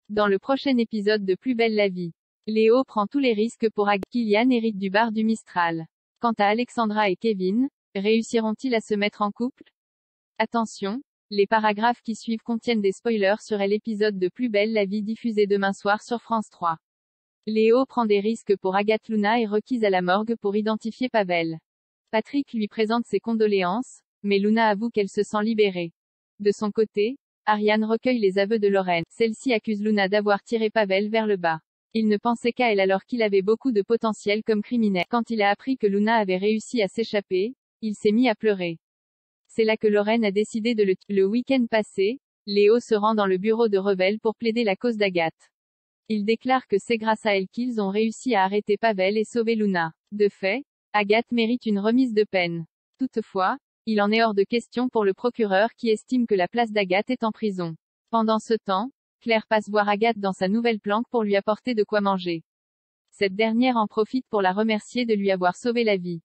Dans le prochain épisode de Plus belle la vie, Léo prend tous les risques pour Agathe. Kylian hérite du bar du Mistral. Quant à Alexandra et Kevin, réussiront-ils à se mettre en couple? Attention, les paragraphes qui suivent contiennent des spoilers sur l'épisode de Plus belle la vie diffusé demain soir sur France 3. Léo prend des risques pour Agathe. Luna est requise à la morgue pour identifier Pavel. Patrick lui présente ses condoléances, mais Luna avoue qu'elle se sent libérée. De son côté, Ariane recueille les aveux de Lorraine. Celle-ci accuse Luna d'avoir tiré Pavel vers le bas. Il ne pensait qu'à elle alors qu'il avait beaucoup de potentiel comme criminel. Quand il a appris que Luna avait réussi à s'échapper, il s'est mis à pleurer. C'est là que Lorraine a décidé de le tuer. Le week-end passé, Léo se rend dans le bureau de Revel pour plaider la cause d'Agathe. Il déclare que c'est grâce à elle qu'ils ont réussi à arrêter Pavel et sauver Luna. De fait, Agathe mérite une remise de peine. Toutefois, il en est hors de question pour le procureur qui estime que la place d'Agathe est en prison. Pendant ce temps, Claire passe voir Agathe dans sa nouvelle planque pour lui apporter de quoi manger. Cette dernière en profite pour la remercier de lui avoir sauvé la vie.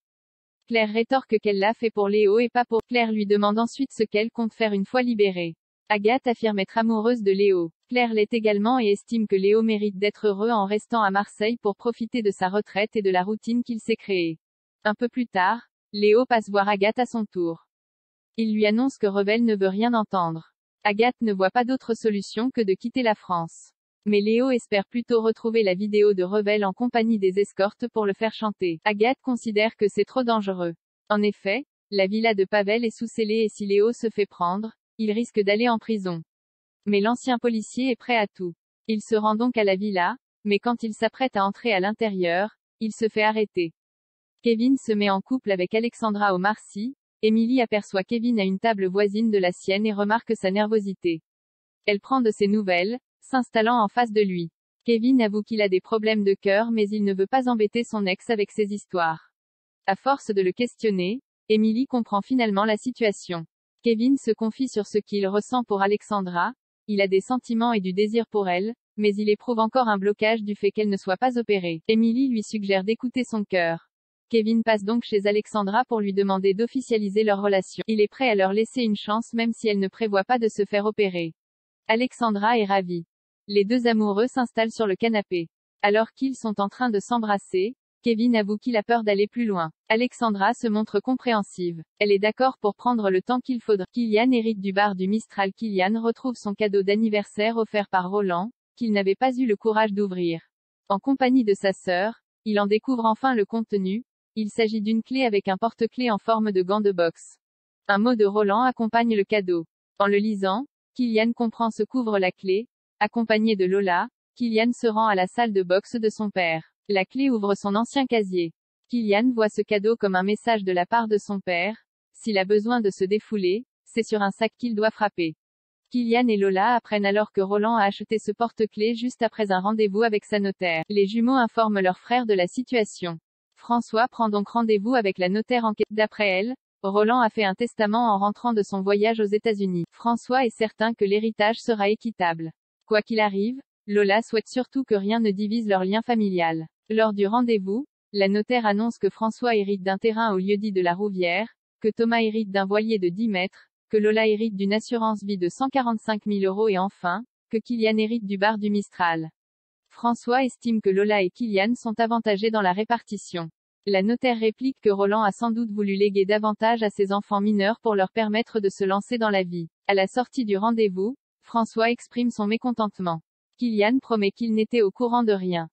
Claire rétorque qu'elle l'a fait pour Léo et pas pour. Claire lui demande ensuite ce qu'elle compte faire une fois libérée. Agathe affirme être amoureuse de Léo. Claire l'est également et estime que Léo mérite d'être heureux en restant à Marseille pour profiter de sa retraite et de la routine qu'il s'est créée. Un peu plus tard, Léo passe voir Agathe à son tour. Il lui annonce que Revel ne veut rien entendre. Agathe ne voit pas d'autre solution que de quitter la France. Mais Léo espère plutôt retrouver la vidéo de Revel en compagnie des escortes pour le faire chanter. Agathe considère que c'est trop dangereux. En effet, la villa de Pavel est sous-scellée et si Léo se fait prendre, il risque d'aller en prison. Mais l'ancien policier est prêt à tout. Il se rend donc à la villa, mais quand il s'apprête à entrer à l'intérieur, il se fait arrêter. Kevin se met en couple avec Alexandra au Marcy. Emily aperçoit Kevin à une table voisine de la sienne et remarque sa nervosité. Elle prend de ses nouvelles, s'installant en face de lui. Kevin avoue qu'il a des problèmes de cœur mais il ne veut pas embêter son ex avec ses histoires. À force de le questionner, Emily comprend finalement la situation. Kevin se confie sur ce qu'il ressent pour Alexandra. Il a des sentiments et du désir pour elle, mais il éprouve encore un blocage du fait qu'elle ne soit pas opérée. Emily lui suggère d'écouter son cœur. Kevin passe donc chez Alexandra pour lui demander d'officialiser leur relation. Il est prêt à leur laisser une chance même si elle ne prévoit pas de se faire opérer. Alexandra est ravie. Les deux amoureux s'installent sur le canapé. Alors qu'ils sont en train de s'embrasser, Kevin avoue qu'il a peur d'aller plus loin. Alexandra se montre compréhensive. Elle est d'accord pour prendre le temps qu'il faudra. Kylian hérite du bar du Mistral. Kylian retrouve son cadeau d'anniversaire offert par Roland, qu'il n'avait pas eu le courage d'ouvrir. En compagnie de sa sœur, il en découvre enfin le contenu. Il s'agit d'une clé avec un porte-clés en forme de gant de boxe. Un mot de Roland accompagne le cadeau. En le lisant, Kylian comprend ce qu'ouvre la clé. Accompagné de Lola, Kylian se rend à la salle de boxe de son père. La clé ouvre son ancien casier. Kylian voit ce cadeau comme un message de la part de son père. S'il a besoin de se défouler, c'est sur un sac qu'il doit frapper. Kylian et Lola apprennent alors que Roland a acheté ce porte-clés juste après un rendez-vous avec sa notaire. Les jumeaux informent leur frère de la situation. François prend donc rendez-vous avec la notaire en quête. D'après elle, Roland a fait un testament en rentrant de son voyage aux États-Unis. François est certain que l'héritage sera équitable. Quoi qu'il arrive, Lola souhaite surtout que rien ne divise leur lien familial. Lors du rendez-vous, la notaire annonce que François hérite d'un terrain au lieu-dit de la Rouvière, que Thomas hérite d'un voilier de 10 mètres, que Lola hérite d'une assurance vie de 145 000 € et enfin, que Kylian hérite du bar du Mistral. François estime que Lola et Kylian sont avantagés dans la répartition. La notaire réplique que Roland a sans doute voulu léguer davantage à ses enfants mineurs pour leur permettre de se lancer dans la vie. À la sortie du rendez-vous, François exprime son mécontentement. Kylian promet qu'il n'était au courant de rien.